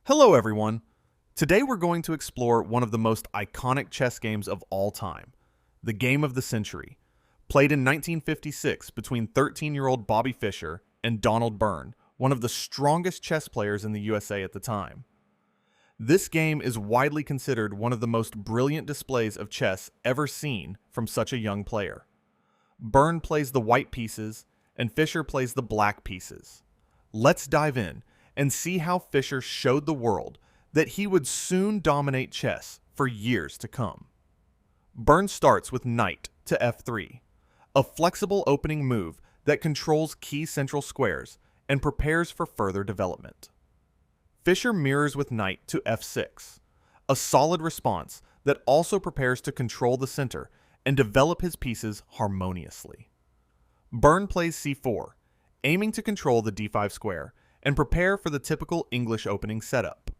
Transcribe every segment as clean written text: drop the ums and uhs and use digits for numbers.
Hello everyone! Today we're going to explore one of the most iconic chess games of all time, the game of the century, played in 1956 between 13-year-old Bobby Fischer and Donald Byrne, one of the strongest chess players in the USA at the time. This game is widely considered one of the most brilliant displays of chess ever seen from such a young player. Byrne plays the white pieces, and Fischer plays the black pieces. Let's dive in and see how Fischer showed the world that he would soon dominate chess for years to come. Byrne starts with knight to f3, a flexible opening move that controls key central squares and prepares for further development. Fischer mirrors with knight to f6, a solid response that also prepares to control the center and develop his pieces harmoniously. Byrne plays c4, aiming to control the d5 square and prepare for the typical English opening setup.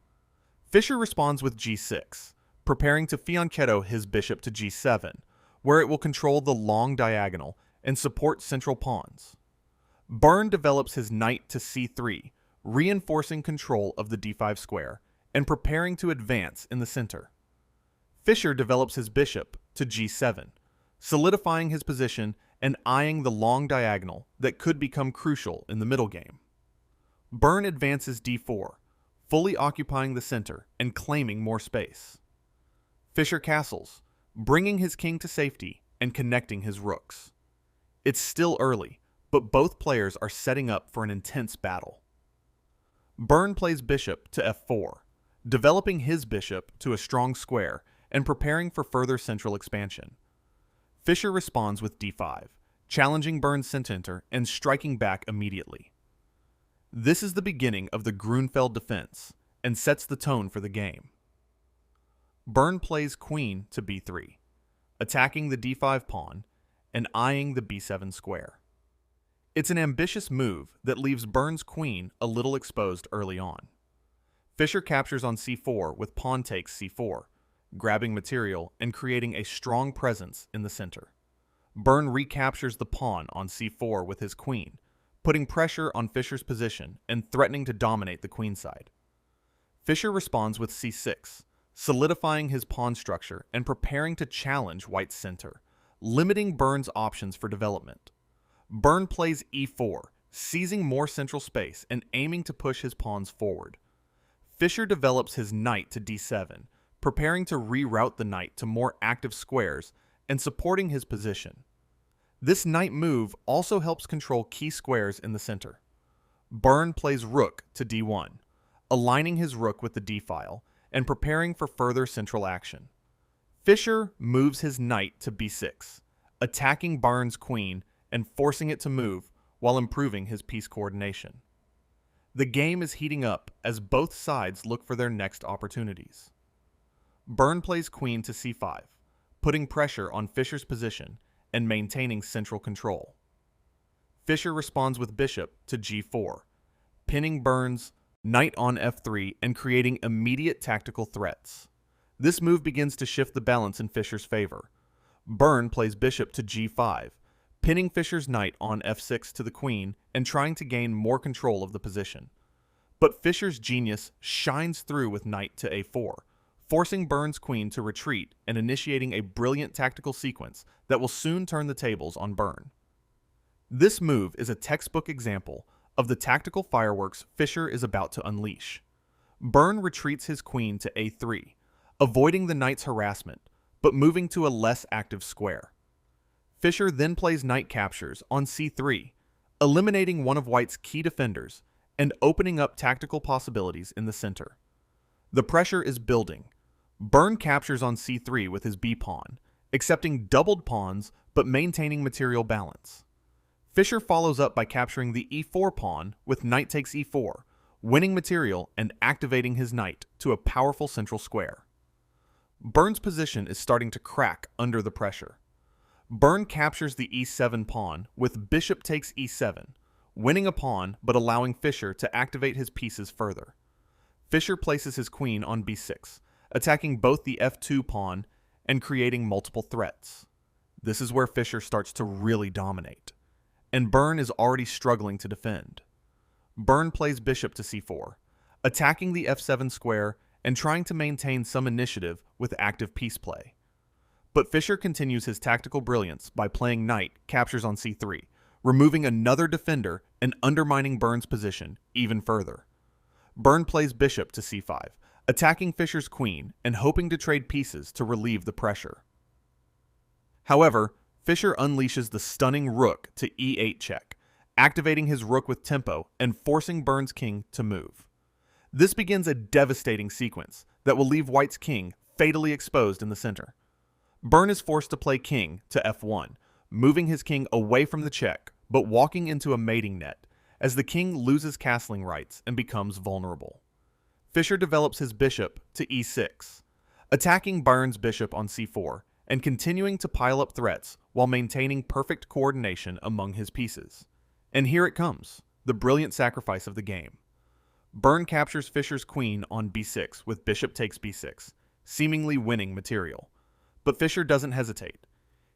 Fischer responds with g6, preparing to fianchetto his bishop to g7, where it will control the long diagonal and support central pawns. Byrne develops his knight to c3, reinforcing control of the d5 square and preparing to advance in the center. Fischer develops his bishop to g7, solidifying his position and eyeing the long diagonal that could become crucial in the middle game. Byrne advances d4, fully occupying the center and claiming more space. Fischer castles, bringing his king to safety and connecting his rooks. It's still early, but both players are setting up for an intense battle. Byrne plays bishop to f4, developing his bishop to a strong square and preparing for further central expansion. Fischer responds with d5, challenging Byrne's center and striking back immediately. This is the beginning of the Grunfeld defense and sets the tone for the game. Byrne plays queen to b3, attacking the d5 pawn and eyeing the b7 square. It's an ambitious move that leaves Byrne's queen a little exposed early on. Fischer captures on c4 with pawn takes c4, grabbing material and creating a strong presence in the center. Byrne recaptures the pawn on c4 with his queen, putting pressure on Fischer's position and threatening to dominate the queenside. Fischer responds with c6, solidifying his pawn structure and preparing to challenge White's center, limiting Byrne's options for development. Byrne plays e4, seizing more central space and aiming to push his pawns forward. Fischer develops his knight to d7, preparing to reroute the knight to more active squares and supporting his position. This knight move also helps control key squares in the center. Byrne plays rook to d1, aligning his rook with the d-file and preparing for further central action. Fischer moves his knight to b6, attacking Byrne's queen and forcing it to move while improving his piece coordination. The game is heating up as both sides look for their next opportunities. Byrne plays queen to c5, putting pressure on Fischer's position and maintaining central control. Fischer responds with bishop to g4, pinning Byrne's knight on f3 and creating immediate tactical threats. This move begins to shift the balance in Fischer's favor. Byrne plays bishop to g5, pinning Fischer's knight on f6 to the queen and trying to gain more control of the position. But Fischer's genius shines through with knight to a4, forcing Byrne's queen to retreat and initiating a brilliant tactical sequence that will soon turn the tables on Byrne. This move is a textbook example of the tactical fireworks Fischer is about to unleash. Byrne retreats his queen to a3, avoiding the knight's harassment, but moving to a less active square. Fischer then plays knight captures on c3, eliminating one of White's key defenders and opening up tactical possibilities in the center. The pressure is building. Byrne captures on c3 with his b-pawn, accepting doubled pawns but maintaining material balance. Fischer follows up by capturing the e4 pawn with knight takes e4, winning material and activating his knight to a powerful central square. Byrne's position is starting to crack under the pressure. Byrne captures the e7 pawn with bishop takes e7, winning a pawn but allowing Fischer to activate his pieces further. Fischer places his queen on b6, attacking both the f2 pawn and creating multiple threats. This is where Fischer starts to really dominate, and Byrne is already struggling to defend. Byrne plays bishop to c4, attacking the f7 square and trying to maintain some initiative with active piece play. But Fischer continues his tactical brilliance by playing knight captures on c3, removing another defender and undermining Byrne's position even further. Byrne plays bishop to c5, attacking Fischer's queen and hoping to trade pieces to relieve the pressure. However, Fischer unleashes the stunning rook to e8 check, activating his rook with tempo and forcing Byrne's king to move. This begins a devastating sequence that will leave White's king fatally exposed in the center. Byrne is forced to play king to f1, moving his king away from the check, but walking into a mating net, as the king loses castling rights and becomes vulnerable. Fischer develops his bishop to e6, attacking Byrne's bishop on c4, and continuing to pile up threats while maintaining perfect coordination among his pieces. And here it comes, the brilliant sacrifice of the game. Byrne captures Fischer's queen on b6 with bishop takes b6, seemingly winning material. But Fischer doesn't hesitate.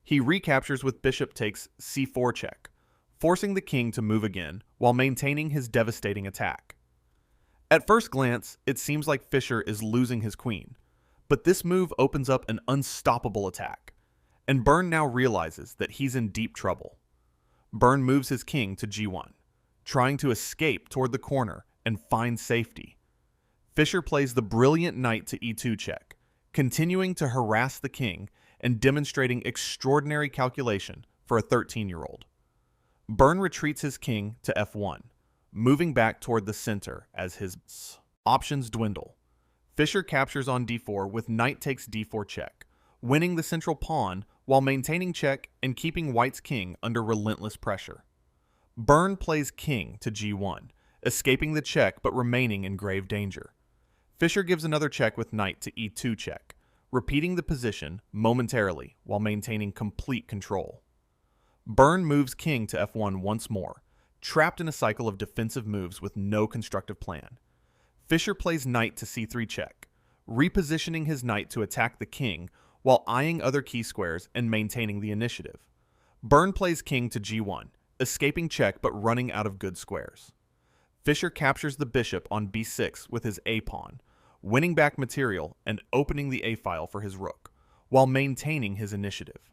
He recaptures with bishop takes c4 check, forcing the king to move again while maintaining his devastating attack. At first glance, it seems like Fischer is losing his queen, but this move opens up an unstoppable attack, and Byrne now realizes that he's in deep trouble. Byrne moves his king to g1, trying to escape toward the corner and find safety. Fischer plays the brilliant knight to e2 check, continuing to harass the king and demonstrating extraordinary calculation for a 13-year-old. Byrne retreats his king to f1, moving back toward the center as his options dwindle. Fischer captures on d4 with knight takes d4 check, winning the central pawn while maintaining check and keeping White's king under relentless pressure. Byrne plays king to g1, escaping the check but remaining in grave danger. Fischer gives another check with knight to e2 check, repeating the position momentarily while maintaining complete control. Byrne moves king to f1 once more, trapped in a cycle of defensive moves with no constructive plan. Fischer plays knight to c3 check, repositioning his knight to attack the king while eyeing other key squares and maintaining the initiative. Byrne plays king to g1, escaping check but running out of good squares. Fischer captures the bishop on b6 with his a-pawn, winning back material and opening the a-file for his rook, while maintaining his initiative.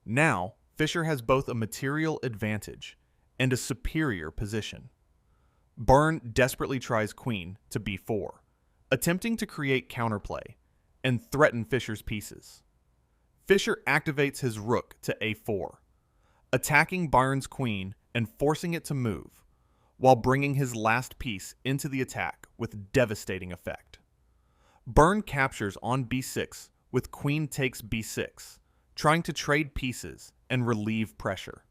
Now, Fischer has both a material advantage and a superior position. Byrne desperately tries queen to b4, attempting to create counterplay and threaten Fischer's pieces. Fischer activates his rook to a4, attacking Byrne's queen and forcing it to move, while bringing his last piece into the attack with devastating effect. Byrne captures on b6 with queen takes b6, trying to trade pieces and relieve pressure.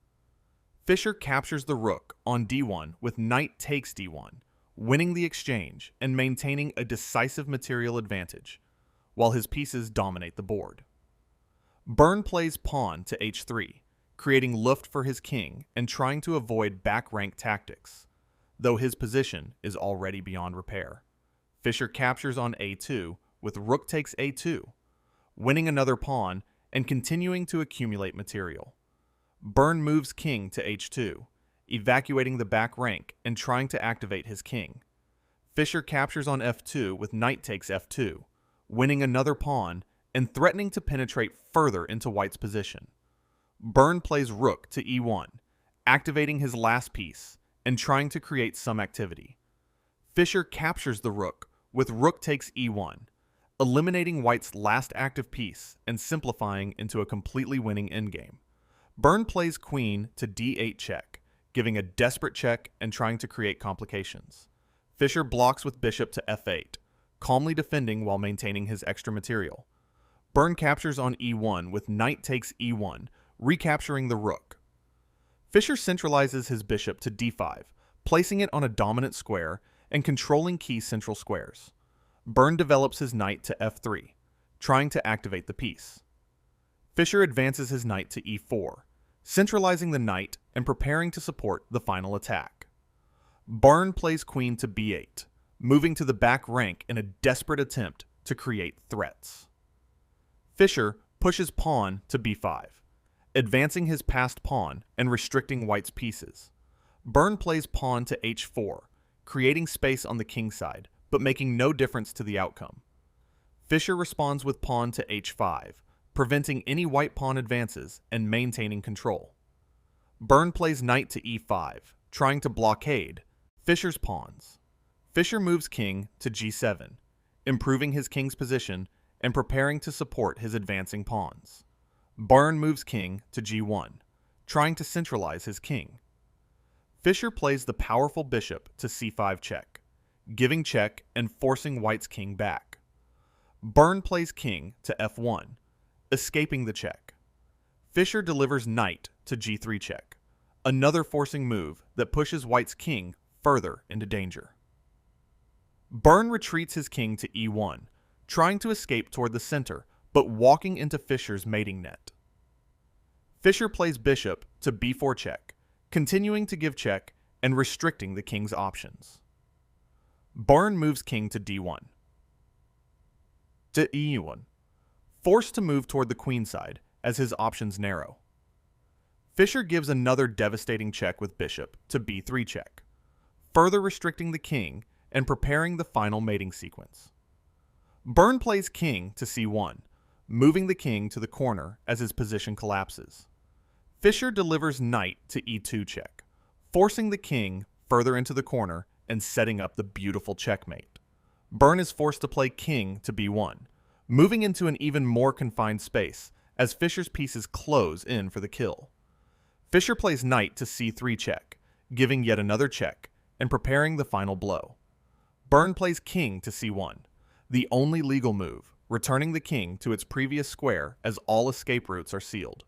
Fischer captures the rook on d1 with knight takes d1, winning the exchange and maintaining a decisive material advantage, while his pieces dominate the board. Byrne plays pawn to h3, creating luft for his king and trying to avoid back rank tactics, though his position is already beyond repair. Fischer captures on a2 with rook takes a2, winning another pawn and continuing to accumulate material. Byrne moves king to h2, evacuating the back rank and trying to activate his king. Fischer captures on f2 with knight takes f2, winning another pawn and threatening to penetrate further into White's position. Byrne plays rook to e1, activating his last piece and trying to create some activity. Fischer captures the rook with rook takes e1, eliminating White's last active piece and simplifying into a completely winning endgame. Byrne plays queen to d8 check, giving a desperate check and trying to create complications. Fischer blocks with bishop to f8, calmly defending while maintaining his extra material. Byrne captures on e1 with knight takes e1, recapturing the rook. Fischer centralizes his bishop to d5, placing it on a dominant square and controlling key central squares. Byrne develops his knight to f3, trying to activate the piece. Fischer advances his knight to e4, centralizing the knight and preparing to support the final attack. Byrne plays queen to b8, moving to the back rank in a desperate attempt to create threats. Fischer pushes pawn to b5, advancing his passed pawn and restricting White's pieces. Byrne plays pawn to h4, creating space on the king side, but making no difference to the outcome. Fischer responds with pawn to h5, preventing any white pawn advances and maintaining control. Byrne plays knight to e5, trying to blockade Fischer's pawns. Fischer moves king to g7, improving his king's position and preparing to support his advancing pawns. Byrne moves king to g1, trying to centralize his king. Fischer plays the powerful bishop to c5 check, giving check and forcing white's king back. Byrne plays king to f1, escaping the check. Fischer delivers knight to g3 check, another forcing move that pushes white's king further into danger. Byrne retreats his king to e1, trying to escape toward the center, but walking into Fischer's mating net. Fischer plays bishop to b4 check, continuing to give check and restricting the king's options. Byrne moves king to d1, to e1, forced to move toward the queen side as his options narrow. Fischer gives another devastating check with bishop to b3 check, further restricting the king and preparing the final mating sequence. Byrne plays king to c1, moving the king to the corner as his position collapses. Fischer delivers knight to e2 check, forcing the king further into the corner and setting up the beautiful checkmate. Byrne is forced to play king to b1, moving into an even more confined space as Fischer's pieces close in for the kill. Fischer plays knight to c3 check, giving yet another check and preparing the final blow. Byrne plays king to c1, the only legal move, returning the king to its previous square as all escape routes are sealed.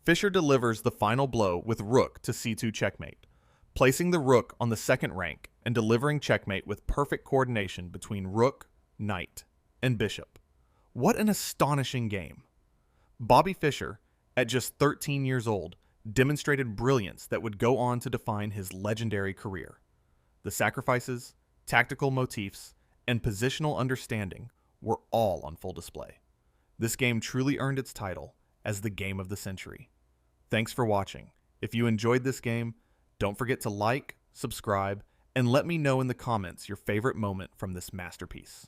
Fischer delivers the final blow with rook to c2 checkmate, placing the rook on the second rank and delivering checkmate with perfect coordination between rook, knight, and bishop. What an astonishing game! Bobby Fischer, at just 13 years old, demonstrated brilliance that would go on to define his legendary career. The sacrifices, tactical motifs, and positional understanding were all on full display. This game truly earned its title as the game of the century. Thanks for watching. If you enjoyed this game, don't forget to like, subscribe, and let me know in the comments your favorite moment from this masterpiece.